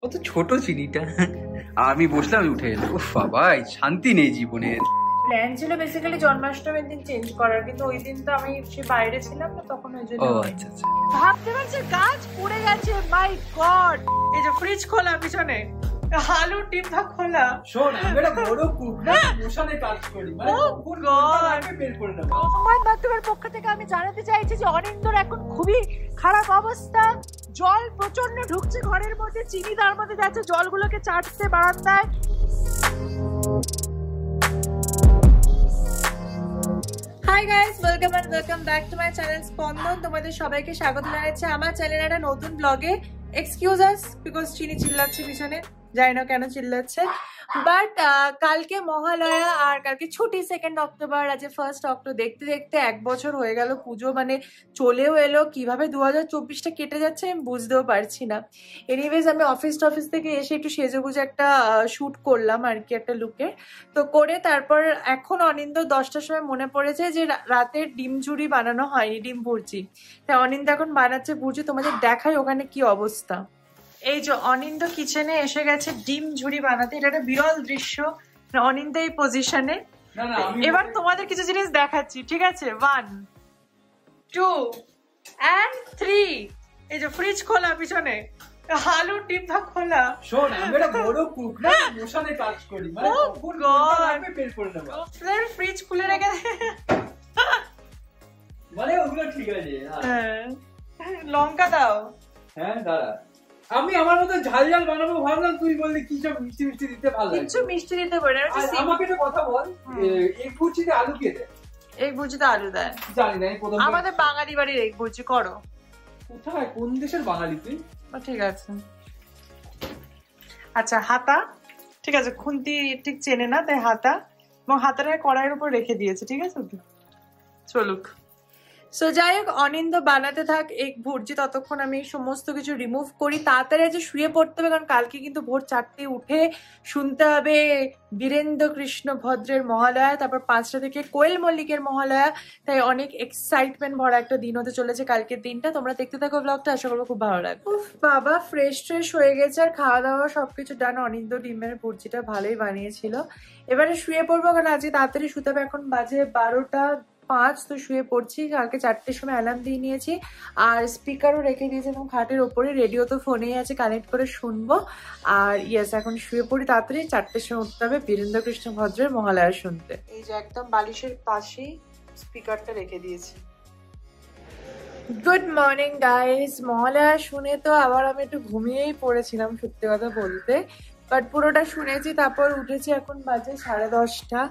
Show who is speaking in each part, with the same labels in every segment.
Speaker 1: কত ছোট চিনিটা। আমি বসলাম, উঠে এলো। উফ বাবা, শান্তি নেই জীবনের।
Speaker 2: প্ল্যান ছিল বেসিক্যালি জন্মাষ্টমীর দিন চেঞ্জ করার, কিন্তু ওই দিন তো আমি সে বাইরে ছিলাম না, তখন ওই জন্য।
Speaker 1: ও আচ্ছা আচ্ছা।
Speaker 2: ভাবতে পারছি গাছ পুড়ে গেছে, মাই গড। এই যে ফ্রিজ খোলা পিছনে, আলু টিপা খোলা।
Speaker 1: শোন, আমি একটা বড় কুক না, মোশনে কাজ করি, মানে কোন কোনটা বের করে নেব।
Speaker 2: তোমার মাধ্যমের পক্ষ থেকে আমি জানাতে চাইছি যে অনিন্দর এখন খুবই খারাপ অবস্থা। জল প্রচন্ড ঢুকছে ঘরের মধ্যে, চিনি তার মধ্যে যাচ্ছে, জলগুলোকে চাটতে বারান্দায়। Hi guys, welcome and welcome back to my channel Spandan. তোমাদের সবাইকে স্বাগত জানাচ্ছি আমার চ্যানেলের একটা নতুন ব্লগে। এক্সকিউজ আস বিকজ চিনি চিল্লাচ্ছে পিছনে, জানি না কেন চিল্লাচ্ছে। বাট কালকে মহালয়া আর কালকে ছুটি 2 অক্টোবর, আজ 1 অক্টোবর। দেখতে দেখতে 1 বছর হয়ে গেল, পুজো মানে চলেও এলো। কিভাবে 2024টা কেটে যাচ্ছে আমি বুঝতেও পারছি না। এনিওয়েজ, আমি অফিস থেকে এসে একটু সেজেগুজে একটা শ্যুট করলাম আর কি, একটা লুকে। তো করে তারপর এখন অনিন্দ 10টার সময় মনে পড়েছে যে রাতের ডিম ঝুড়ি বানানো হয়নি, ডিম ভুর্জি। তাই অনিন্দ এখন বানাচ্ছে ভুর্জি, তোমাদের দেখাই ওখানে কি অবস্থা। এই যে অনিন্দ কিচেনে এসে গেছে ডিম ঝুড়ি বানাতে। এটা একটা বিরল দৃশ্য, অনিন্দ এই পজিশনে। এবার তোমাদের কিছু জিনিস দেখাচ্ছি, ঠিক আছে? 1 2 and 3। এই যে ফ্রিজ খোলা পিছনে, আলু টিপা খোলা।
Speaker 1: শোন, আমি একটা বড় কুক না, মোশনে কাজ করি, মানে কোন কোনটা বের করে নেব।
Speaker 2: ফ্রিজ খুলে রেখে
Speaker 1: মানে ওগুলো ঠিক আছে।
Speaker 2: লঙ্কা দাও।
Speaker 1: হ্যাঁ দাঁড়া, আমি আমার মতো ঝাল ঝাল বানাবো ভাবলাম, তুই বললি কি সব মিষ্টি মিষ্টি দিতে ভালো লাগে।
Speaker 2: কিছু মিষ্টি দিতে পারে।
Speaker 1: আমাকে একটা কথা বল, এই ভুজিতে আলু কে দেয়?
Speaker 2: এই ভুজিতে আলু দেয়?
Speaker 1: জানি না, প্রথম।
Speaker 2: আমাদের বাঙালি বাড়ির এই ভুজি করো।
Speaker 1: কোথায়, কোন দেশের বাঙালি তুই?
Speaker 2: ঠিক আছে, আচ্ছা হাতা, ঠিক আছে। খুন্তি ঠিক চেনে না, তাই হাতা, এবং হাতাটা কড়াইয়ের উপর রেখে দিয়েছে, ঠিক আছে। চলুক। সো যাই হোক, অনিন্দ বানাতে থাক এই ভুর্জি, ততক্ষণ আমি সমস্ত কিছু রিমুভ করি। তাড়াতাড়ি যে শুয়ে পড়তে হবে, কারণ কালকে কিন্তু ভোর 4টে উঠে শুনতে হবে বীরেন্দ্র কৃষ্ণ ভদ্রের মহালয়া, তারপর 5টা থেকে কোয়েল মল্লিকের মহালয়া। তাই অনেক এক্সাইটমেন্ট ভরা একটা দিন হতে চলেছে কালকের দিনটা। তোমরা দেখতে থাকো ব্লগটা, আশা করবো খুব ভালো লাগবে। বাবা ফ্রেশ হয়ে গেছে, আর খাওয়া দাওয়া সবকিছু ডান। অনিন্দ ডিমের ভুর্জিটা ভালোই বানিয়েছিল। এবারে শুয়ে পড়বো, কারণ আজকে তাড়াতাড়ি শুতে হবে। এখন বাজে 12টা 5, তো শুয়ে পড়ছি। কালকে 4টের সময় অ্যালার্ম দিয়ে নিয়েছি, আর স্পিকারও রেখে দিয়েছি এবং খাটের ওপরে। রেডিও তো ফোনেই আছে, কানেক্ট করে শুনবো। আর ইয়েস, এখন শুয়ে পড়ি তাড়াতাড়ি। 4টের সময় উঠতে হবে বীরেন্দ্র কৃষ্ণ ভদ্রের মহালয়া শুনতে। এই যে একদম বালিশের পাশেই স্পিকারটা রেখে দিয়েছি। Good morning guys. মহালয়া শুনে তো আবার আমি একটু ঘুমিয়েই পড়েছিলাম সত্যি কথা বলতে, বাট পুরোটা শুনেছি। তারপর উঠেছি, এখন বাজে 10:30,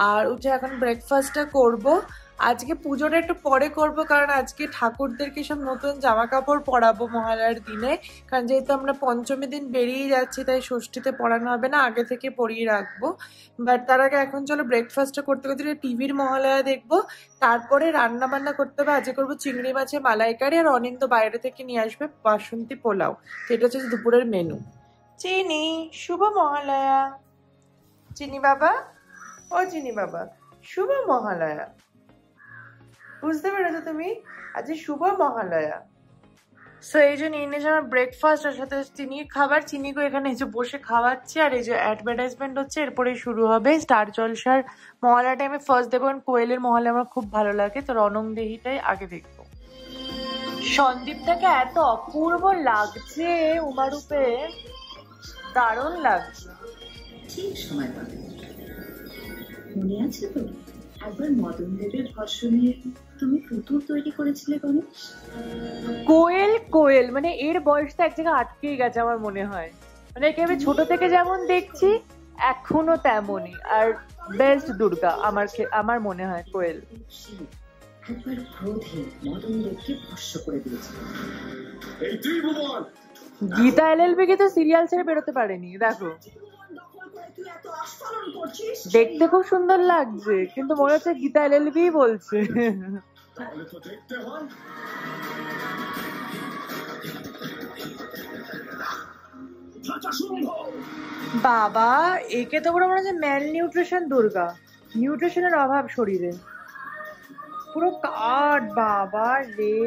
Speaker 2: আর উঠে এখন ব্রেকফাস্টটা করব। আজকে পুজোটা একটু পরে করব, কারণ আজকে ঠাকুরদেরকে সব নতুন জামা কাপড় পরাবো মহালয়ার দিনে। কারণ যেহেতু আমরা পঞ্চমী দিন বেরিয়ে যাচ্ছি, তাই ষষ্ঠীতে পরানো হবে না, আগে থেকে পরিয়ে রাখবো। বাট তার আগে এখন চলো ব্রেকফাস্টটা করতে করতে টিভির মহালয়া দেখবো, তারপরে রান্না বান্না করতে হবে। আজকে করবো চিংড়ি মাছের মালাইকারি, আর অনিন্দ বাইরে থেকে নিয়ে আসবে বাসন্তী পোলাও। এটা হচ্ছে দুপুরের মেনু। চিনি, শুভ মহালয়া। চিনি বাবা, ও চিনি বাবা, শুভ মহালয়া। বুঝতে পেরেছো তুমি? আজ শুভ মহালয়া। সো এই যে নিয়ে নিয়েছে আমার ব্রেকফাস্ট, আর সাথে চিনির খাবার। চিনিকে এখানে এসে বসে খাওয়াচ্ছি, আর এই যে অ্যাডভার্টাইজমেন্ট হচ্ছে, এরপরে শুরু হবে স্টার জলসার মহালয়াটা। আমি ফার্স্ট দেবো, কারণ কোয়েলের মহালয়া আমার খুব ভালো লাগে, তো রণংদেহিটাই আগে দেখবো। সন্দীপটাকে এত অপূর্ব লাগছে উমারূপে, দারুণ লাগছে।
Speaker 3: ঠিক সময় পাবে। মনে আছে তো একবার মদন দেবের ভস্য নিয়ে তুমি পুতুল তৈরি করেছিলে গণেশ?
Speaker 2: কোয়েল মানে এর বয়সটা এক জায়গায় আটকেই গেছে আমার মনে হয়। মানে একে আমি ছোট থেকে যেমন দেখছি এখনো তেমনই। আর বেস্ট দুর্গা আমার মনে হয় কোয়েল।
Speaker 3: একবার ক্রোধে মদন দেবকে ভস্য করে দিয়েছিল।
Speaker 2: গীতা এলএলবি কে তো সিরিয়াল ছেড়ে বেরোতে পারেনি। দেখো, দেখতে খুব সুন্দর লাগছে, কিন্তু মনে হচ্ছে গীতা এলএলবি বলছে। বাবা, একে তো পুরো মনে হচ্ছে ম্যাল নিউট্রিশন দুর্গা। নিউট্রিশনের অভাব শরীরে, পুরো কাট। বাবা রে,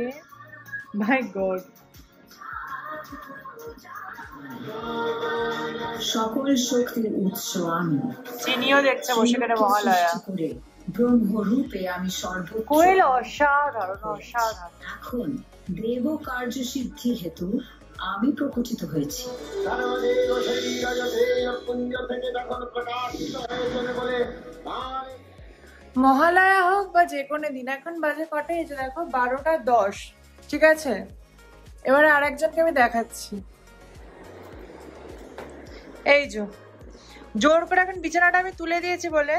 Speaker 2: মাই গড।
Speaker 3: সকল শক্তির উৎস আমি।
Speaker 2: চিনিও দেখছে বসে কেটে মহালয়া।
Speaker 3: ব্রহ্মরূপে আমি সর্বোচ্চ।
Speaker 2: কোয়েল অসাধারণ অসাধারণ।
Speaker 3: এখন দেব কার্য সিদ্ধি হেতু আমি প্রকটিত হয়েছি।
Speaker 2: মহালয়া হোক বা যে কোনো দিন, এখন বাজে কটা এই যে দেখো 12:10, ঠিক আছে? এবারে আরেকজনকে আমি দেখাচ্ছি। এই যে জোর করে এখন বিছানাটা আমি তুলে দিয়েছি বলে,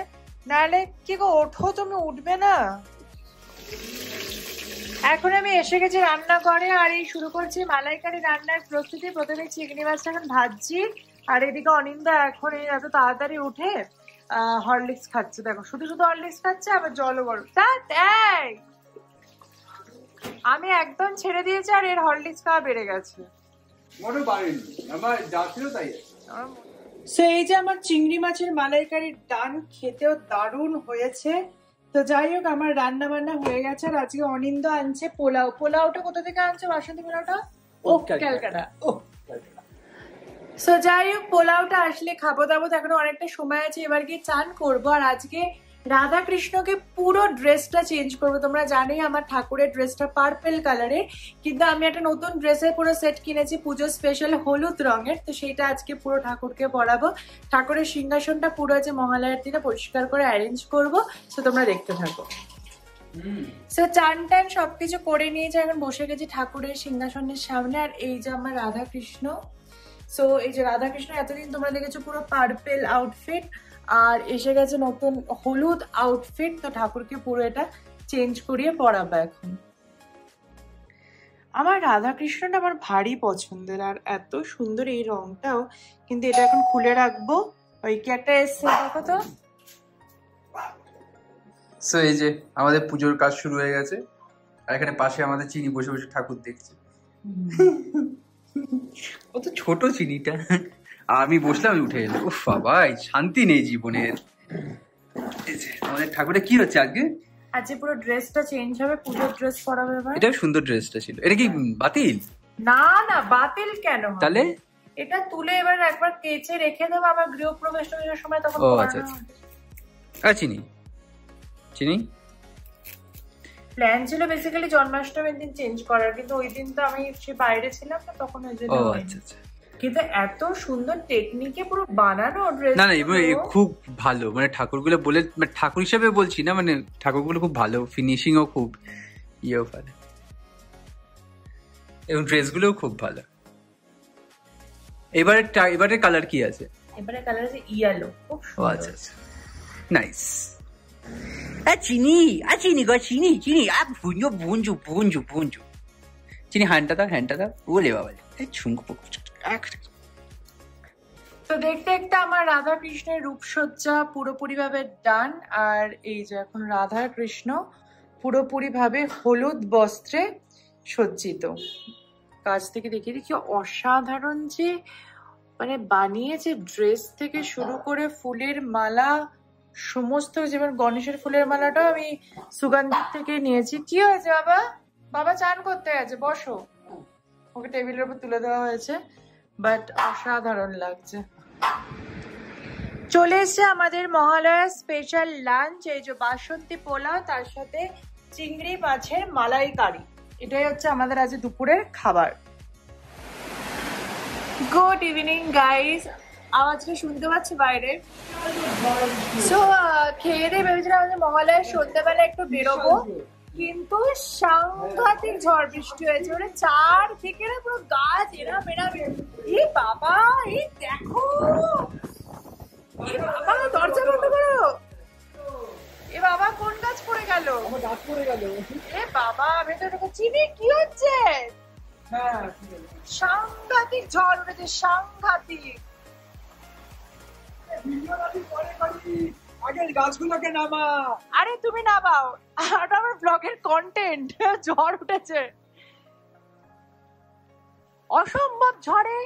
Speaker 2: নাহলে কি গো ওঠো, তুমি উঠবে না। এখন আমি এসে গেছি রান্নাঘরে আর এই শুরু করছি মালাইকারি রান্নার প্রস্তুতি। প্রথমে চিংড়ি মাছটা এখন ভাজছি, আর এদিকে অনিন্দা এখন এই এত তাড়াতাড়ি উঠে হরলিক্স খাচ্ছে। দেখো শুধু শুধু হরলিক্স খাচ্ছে, আবার জলও গরম। তাই আমি একদম ছেড়ে দিয়েছি আর এর হরলিক্স খাওয়া বেড়ে গেছে। এই যে আমার চিংড়ি মাছের মালাইকারির ডান, খেতেও দারুণ হয়েছে। তো যাই হোক, আমার রান্না বান্না হয়ে গেছে। আর আজকে অনিন্দ আনছে পোলাও। পোলাওটা কোথা থেকে আনছে বাসন্তী পোলাওটা? ও ক্যালকাটা। সো যাই হোক, পোলাওটা আসলে খাবো দাবো, এখনো অনেকটা সময় আছে। এবার গিয়ে চান করবো। আর আজকে রাধা কৃষ্ণকে পুরো ড্রেসটা চেঞ্জ করবো। তোমরা জানোই আমার ঠাকুরের ড্রেসটা পার্পেল কালারের, কিন্তু আমি একটা নতুন ড্রেসের পুরো সেট কিনেছি পুজো স্পেশাল হলুদ রঙের। তো সেইটা আজকে পুরো ঠাকুরকে পরাবো। ঠাকুরের সিংহাসনটা পুরো আছে মহালয়ার দিনে পরিষ্কার করে অ্যারেঞ্জ করবো। সো তোমরা দেখতে থাকো। সো চান টান সবকিছু করে নিয়েছি, এখন বসে গেছি ঠাকুরের সিংহাসনের সামনে। আর এই যে আমার রাধা কৃষ্ণ। সো এই যে রাধা কৃষ্ণ এতদিন তোমরা দেখেছো পুরো পার্পেল আউটফিট, আর এসে গেছে নতুন হলুদ আউটফিট। তো ঠাকুরকে পুরো এটা চেঞ্জ করিয়ে পরাবো এখন। আমার রাধা কৃষ্ণটা আমার ভারী পছন্দের, আর এত সুন্দর এই রংটাও। কিন্তু এটা এখন খুলে রাখবো। ওই কি একটা এসছে দেখো তো।
Speaker 1: সো এই যে আমাদের পুজোর কাজ শুরু হয়ে গেছে, আর এখানে পাশে আমাদের চিনি বসে বসে ঠাকুর দেখছে। ও তো ছোট চিনিটা, আমি বসলাম, উঠে এলো। উফ বাবা, শান্তি নেই জীবনের। আমাদের ঠাকুরে কি হচ্ছে আজকে?
Speaker 2: আজকে পুরো ড্রেসটা চেঞ্জ হবে, পুজোর ড্রেস পরাবে এবার।
Speaker 1: এটা সুন্দর ড্রেসটা ছিল। এটা কি বাতিল?
Speaker 2: না না, বাতিল কেন?
Speaker 1: তাহলে
Speaker 2: এটা তুলে এবার একবার কেচে রেখে দেবো, আবার গৃহপ্রবেশের সময় তখন।
Speaker 1: ও আচ্ছা আচ্ছা। চিনি চিনি
Speaker 2: প্ল্যান ছিল বেসিক্যালি জন্মাষ্টমীর দিন চেঞ্জ করার, কিন্তু ওই দিন তো আমি সে বাইরে ছিলাম না, তখন ওই জন্য। ও আচ্ছা আচ্ছা। কিন্তু এত সুন্দর টেকনিকে পুরো বানানো ড্রেস।
Speaker 1: না না, খুব ভালো, মানে ঠাকুরগুলো বলে, মানে ঠাকুর হিসেবে বলছি না, মানে ঠাকুরগুলো খুব ভালো, ফিনিশিংও খুব ইয়েও ভালো, এবং ড্রেসগুলোও খুব ভালো। এবারে কালার কি আছে?
Speaker 2: এবারে কালার আছে ইয়েলো।
Speaker 1: ও আচ্ছা আচ্ছা, নাইস। চিনি গো, চিনি ভুঞ্জু চিনি, হ্যান্ডটা দাও। বলে বাবা
Speaker 2: তো দেখতে দেখতে আমার রাধা কৃষ্ণের রূপসজ্জা পুরোপুরি ভাবে ডান। আর এই যে এখন রাধা কৃষ্ণ পুরোপুরি ভাবে হলুদ বস্ত্রে সজ্জিত। কাছ থেকে দেখিয়ে দেখি অসাধারণ যে মানে বানিয়েছে, ড্রেস থেকে শুরু করে ফুলের মালা সমস্ত। যেমন গণেশের ফুলের মালাটাও আমি সুগন্ধির থেকে নিয়েছি। কি হয়েছে বাবা? বাবা চান করতে গেছে, বসো। ওকে টেবিলের উপর তুলে দেওয়া হয়েছে, বাট অসাধারণ লাগছে। চলে এসছে আমাদের মহালয়া স্পেশাল লাঞ্চ। এই যে বাসন্তী পোলাও, তার সাথে চিংড়ি মাছের মালাইকারি। এটাই হচ্ছে আমাদের আজ দুপুরের খাবার। Good evening guys. আওয়াজটা শুনতে পাচ্ছি বাইরে। সো খেয়ে দিয়ে ভেবেছিলাম আমাদের মহালয়ার সন্ধ্যাবেলা একটু বেরোবো, কিন্তু সাংঘাতিক ঝড় বৃষ্টি হয়েছে। মানে চারদিকে না পুরো গাছ এরা মেরা। এ বাবা, এই দেখো, এ বাবা দরজা বন্ধ করো। এ বাবা, কোন গাছ পড়ে গেল? এ বাবা, ভেতরে চিনি কি হচ্ছে? সাংঘাতিক ঝড় উঠেছে, সাংঘাতিক।
Speaker 1: আগের গাছগুলোকে নামা।
Speaker 2: আরে তুমি নামাও, আর আমার ব্লগের কন্টেন্ট। ঝড় উঠেছে, অসম্ভব ঝড়ে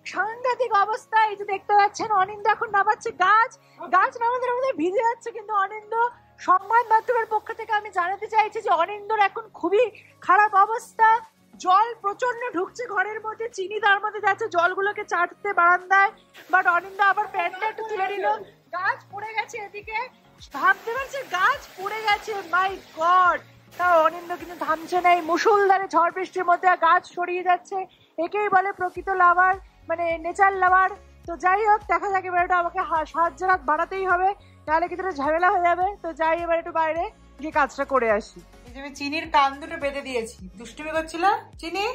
Speaker 2: সাংঘাতিক অবস্থা। এই যে দেখতে পাচ্ছেন অনিন্দ এখন নামাচ্ছে গাছ নামাদের মধ্যে ভিজে যাচ্ছে। কিন্তু অনিন্দ, সংবাদ মাধ্যমের পক্ষ থেকে আমি জানাতে চাইছি যে অনিন্দর এখন খুবই খারাপ অবস্থা। জল প্রচন্ড ঢুকছে ঘরের মধ্যে, চিনি তার মধ্যে যাচ্ছে জলগুলোকে চাটতে বারান্দায়, বাট অনিন্দা আবার প্যান্টটা একটু তুলে নিল। গাছ পড়ে গেছে এদিকে, ভাবতে পারছে গাছ পড়ে গেছে, মাই গড। তা অনিন্দ কিন্তু থামছে না, এই মুষলধারে ঝড় বৃষ্টির মধ্যে গাছ সরিয়ে যাচ্ছে। একেই বলে প্রকৃত লাভার, মানে নেচার লাভার। তো যাই হোক, দেখা যাক এবার এটা আমাকে সাহায্য হাত বাড়াতেই হবে, নাহলে কিন্তু ঝামেলা হয়ে যাবে। তো যাই এবার একটু বাইরে গিয়ে কাজটা করে আসি। এই যে আমি চিনির কান দুটো বেঁধে দিয়েছি, দুষ্টুমি করছিল চিনি।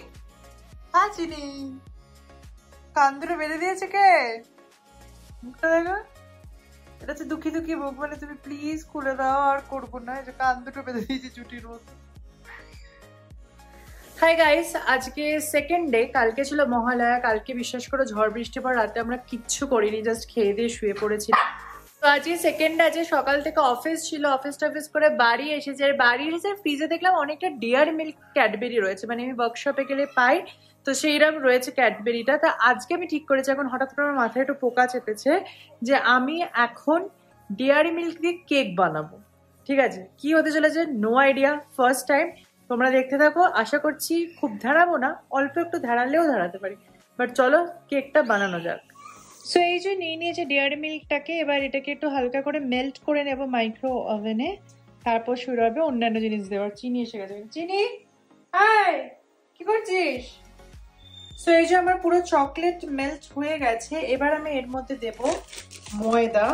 Speaker 2: হ্যাঁ চিনি, কান দুটো বেঁধে দিয়েছে কে? মুখটা দেখো, এটা হচ্ছে দুঃখী দুঃখী মুখ, মানে তুমি প্লিজ খুলে দাও, আর করবো না। এই যে কান দুটো বেঁধে দিয়েছি চুটির মতো। হাই গাইস, আজকে সেকেন্ড ডে। কালকে ছিল মহালয়া। কালকে বিশ্বাস করো ঝড় বৃষ্টির পর রাতে আমরা কিচ্ছু করিনি, জাস্ট খেয়ে দিয়ে শুয়ে পড়েছিলাম। তো আজকে সেকেন্ড ডে আছে, সকাল থেকে অফিস ছিল, অফিস টফিস করে বাড়ি এসেছে। আর বাড়ি এসে ফ্রিজে দেখলাম অনেকটা ডিয়ার মিল্ক ক্যাডবেরি রয়েছে, মানে আমি ওয়ার্কশপে গেলে পাই, তো সেইরকম রয়েছে ক্যাডবেরিটা। তা আজকে আমি ঠিক করেছি, এখন হঠাৎ করে আমার মাথায় একটু পোকা চেপেছে যে আমি এখন ডিয়ারি মিল্ক দিয়ে কেক বানাবো। ঠিক আছে, কি হতে চলেছে নো আইডিয়া, ফার্স্ট টাইম। তোমরা দেখতে থাকো, আশা করছি খুব ধারাবো না, অল্প একটু ধারালেও ধারাতে পারি, বাট চলো কেকটা বানানো যাক। সো এই যে নিয়ে নিয়েছে ডেয়ারি মিল্কটাকে, এবার এটাকে একটু হালকা করে মেল্ট করে নেব মাইক্রো ওভেনে, তারপর শুরু হবে অন্যান্য জিনিস দেওয়ার। চিনি এসে গেছে, চিনি হাই, কি করছিস? সো এই যে আমার পুরো চকলেট মেল্ট হয়ে গেছে, এবার আমি এর মধ্যে দেব ময়দা।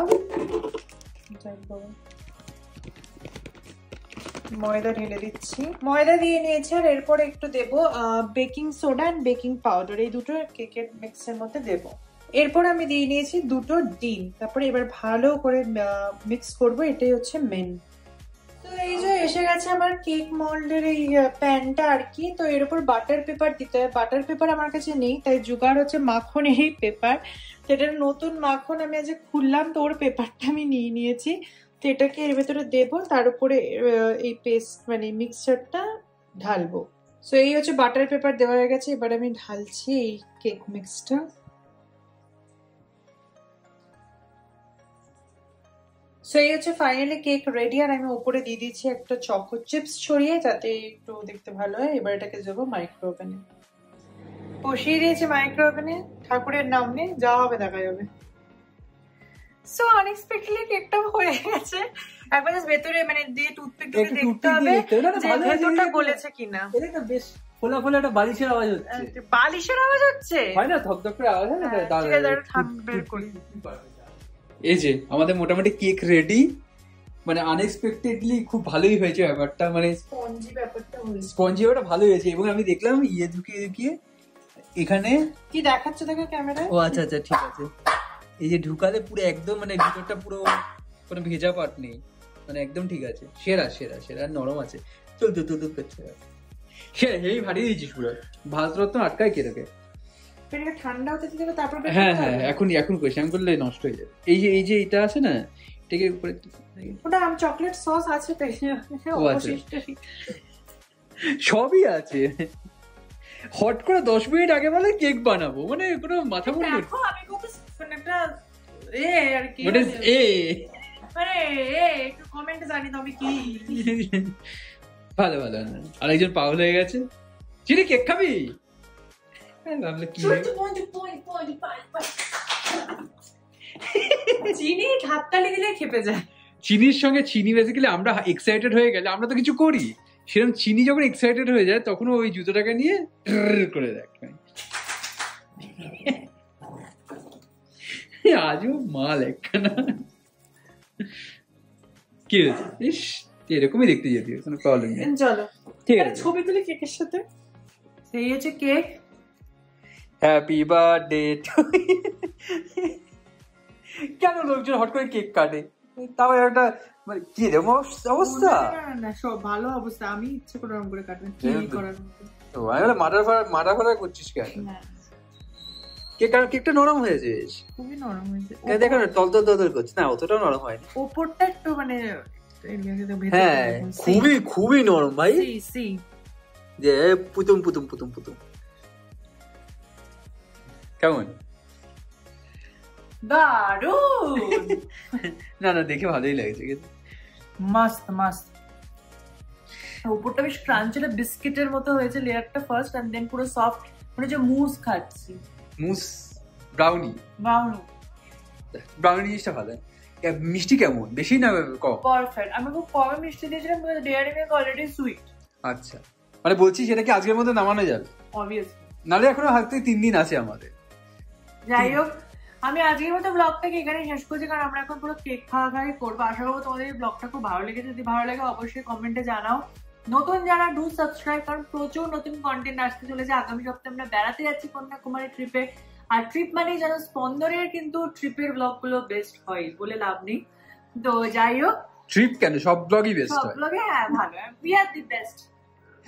Speaker 2: ময়দা ঢেলে দিচ্ছি, ময়দা দিয়ে নিয়েছি। আর এরপরে একটু দেব baking soda and baking powder, এই দুটো কেকের মিক্সের মধ্যে দেব। এরপর আমি দিয়ে নিয়েছি দুটো ডিম, তারপরে এবার ভালো করে মিক্স করব, এটাই হচ্ছে মেন। তো এই যে এসে গেছে আমার কেক মোল্ডের এই প্যানটা আর কি। তো এর উপর বাটার পেপার দিতে হয়, বাটার পেপার আমার কাছে নেই, তাই জোগাড় হচ্ছে মাখনের এই পেপার। তো এটার নতুন মাখন আমি আজ খুললাম, তো ওর পেপারটা আমি নিয়ে নিয়েছি। তো এটাকে এর ভেতরে দেবো, তার উপরে এই পেস্ট মানে মিক্সচারটা ঢালবো। সো এই হচ্ছে বাটার পেপার দেওয়া হয়ে গেছে, এবার আমি ঢালছি এই কেক মিক্সটা। সো এই হচ্ছে ফাইনালি কেক রেডি। আর আমি উপরে দিয়ে দিচ্ছি একটা চকো চিপস ছড়িয়ে, যাতে একটু দেখতে ভালো হয়। এবার এটাকে দেবো মাইক্রো ওভেনে, বসিয়ে দিয়েছি মাইক্রো ওভেনে। ঠাকুরের নাম নিয়ে যা হবে দেখা যাবে। সো আনএক্সপেক্টেডলি কেকটা হয়ে গেছে। একবার জাস্ট ভেতরে মানে দিয়ে টুথপিক দিয়ে দেখতে হবে যে ভেতরটা গলেছে কিনা।
Speaker 1: এটা বেশ ফোলা ফোলা একটা বালিশের আওয়াজ হচ্ছে।
Speaker 2: বালিশের আওয়াজ হচ্ছে,
Speaker 1: হয় না ধকধক করে আওয়াজ হয় না?
Speaker 2: ঠিক আছে, ঠাম বের করি।
Speaker 1: এই যে আমাদের মোটামুটি কেক রেডি, মানে আনএক্সপেক্টেডলি খুব ভালোই হয়েছে ব্যাপারটা, মানে
Speaker 2: স্পঞ্জি ব্যাপারটা
Speaker 1: ব্যাপারটা ভালোই হয়েছে। এবং আমি দেখলাম ঢুকিয়ে এখানে
Speaker 2: কি দেখাচ্ছে দেখো ক্যামেরায়।
Speaker 1: ও আচ্ছা আচ্ছা, ঠিক আছে। এই যে ঢুকালে পুরো একদম মানে ভিতরটা পুরো কোনো ভেজা পাট নেই, মানে একদম ঠিক আছে। সেরা সেরা সেরা, নরম আছে, চল করছে। সেরা হেভি ভারী দিয়েছিস পুরো, ভারতরত্ন আটকায় কে তোকে।
Speaker 2: ঠান্ডা হতে দিতে তারপর।
Speaker 1: হ্যাঁ হ্যাঁ, এখন করিস, আমি করলে নষ্ট হয়ে যাবে। এই যে এটা আছে না, এটাকে উপরে
Speaker 2: ওটা আমি চকলেট সস আছে তাই
Speaker 1: সবই আছে। হট করে 10 মিনিট আগে বলে কেক বানাবো, মানে কোনো মাথা মুন্ডু।
Speaker 2: দেখো আমি কত একটা আর কি
Speaker 1: মানে
Speaker 2: মানে একটু কমেন্টে জানি তবে কি।
Speaker 1: ভালো ভালো। আরেকজন পাগল হয়ে গেছে, চিনি কেক খাবি?
Speaker 2: চিনি হাততালি দিলে খেপে যায়।
Speaker 1: চিনির সঙ্গে চিনি বেসিক্যালি আমরা এক্সাইটেড হয়ে গেলে আমরা তো কিছু করি, সেরকম চিনি যখন এক্সাইটেড হয়ে যায় তখন ওই জুতোটাকে নিয়ে করে দেখ। আজও মাল একখানা। কি হয়েছে? ইস, এরকমই দেখতে যেতে কোনো প্রবলেম নেই।
Speaker 2: চলো
Speaker 1: ঠিক আছে,
Speaker 2: ছবি তুলি কেকের সাথে। সেই হচ্ছে কেক।
Speaker 1: Happy birthday to. কেন লোকজন হট করে কেক কাটে? তাও একটা মানে কি রে অবস্থা।
Speaker 2: না সব ভালো অবস্থা, আমি ইচ্ছে করে রকম করে কাটবেন কি করার মতো।
Speaker 1: তো আমি বলে মারা ফারা করছিস কেন? কেকটা নরম হয়েছে,
Speaker 2: খুবই নরম হয়েছে।
Speaker 1: দেখো না তল করছে না, অতটাও নরম হয়নি।
Speaker 2: ওপরটা একটু মানে
Speaker 1: হ্যাঁ খুবই নরম ভাই, যে পুতুম কেমন?
Speaker 2: দারুন।
Speaker 1: না দেখে ভালোই লাগছে,
Speaker 2: মাস্ত মাস্ত। উপরটা বেশ ক্রাঞ্চ ছিল, বিস্কিটের মতো হয়েছে লেয়ারটা ফার্স্ট, এন্ড দেন পুরো সফট, মানে যে মুস খাচ্ছি।
Speaker 1: মুস ব্রাউনি, ব্রাউনি জিনিসটা ভালো। মিষ্টি কেমন, বেশি না কম?
Speaker 2: পারফেক্ট। আমি খুব কম মিষ্টি দিয়েছিলাম, because dairy milk already sweet.
Speaker 1: আচ্ছা, মানে বলছি সেটা কি আজকের মধ্যে নামানো যাবে?
Speaker 2: অবভিয়াসলি,
Speaker 1: নালে এখনো হাতে 3 দিন আছে আমাদের।
Speaker 2: যাই হোক, আমি আজকের মতো ব্লগটাকে এখানে শেষ করছি, কারণ আমরা এখন পুরো কেক খাওয়া খাওয়াই করবো। আশা করবো তোমাদের এই ব্লগটা খুব ভালো লেগেছে। যদি ভালো লাগে অবশ্যই কমেন্টে জানাও। নতুন যারা ডু সাবস্ক্রাইব, কারণ প্রচুর নতুন কন্টেন্ট আসতে চলেছে। আগামী সপ্তাহে আমরা বেড়াতে যাচ্ছি কন্যাকুমারী ট্রিপে। আর ট্রিপ মানেই যেন স্পন্দনের কিন্তু ট্রিপের ব্লগ গুলো বেস্ট হয়, বলে লাভ নেই। তো যাই হোক,
Speaker 1: ট্রিপ কেন, সব ব্লগই বেস্ট
Speaker 2: সব
Speaker 1: হয়।
Speaker 2: ব্লগে হ্যাঁ ভালো, উই আর দি বেস্ট।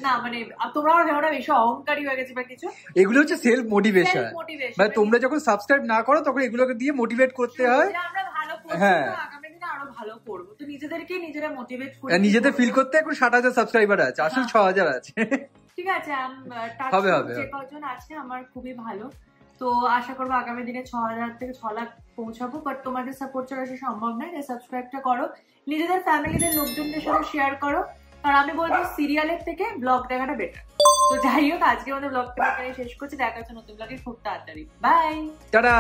Speaker 2: না মানে তোমরা ভেবেটা বেশি অহংকারী হয়ে গেছে বা কিছু,
Speaker 1: এগুলো হচ্ছে সেলফ মোটিভেশন। মানে তোমরা যখন সাবস্ক্রাইব না করো তখন এগুলোকে দিয়ে মোটিভেট করতে হয়।
Speaker 2: আমরা ভালো করব,
Speaker 1: হ্যাঁ,
Speaker 2: আগামী দিনে আরো ভালো করব। তো নিজেদেরকে নিজেরা মোটিভেট করি,
Speaker 1: নিজেদের ফিল করতে। এখন 60,000 সাবস্ক্রাইবার আছে, আসলে 6,000 আছে।
Speaker 2: ঠিক আছে,
Speaker 1: হবে হবে
Speaker 2: যে কজন আছে আমার খুবই ভালো। তো আশা করবো আগামী দিনে 6,000 থেকে 6 লাখ পৌঁছাবো। বাট তোমাদের সাপোর্ট ছাড়া সে সম্ভব নয়। সাবস্ক্রাইবটা করো, নিজেদের ফ্যামিলিদের লোকজনদের সাথে শেয়ার করো। আর আমি বলবো সিরিয়ালের থেকে ব্লগ দেখাটা বেটার। তো যাই হোক, আজকে আমাদের ব্লগটা এখানে শেষ করছি। দেখা হচ্ছে নতুন ব্লগে খুব তাড়াতাড়ি। Bye,
Speaker 1: tata.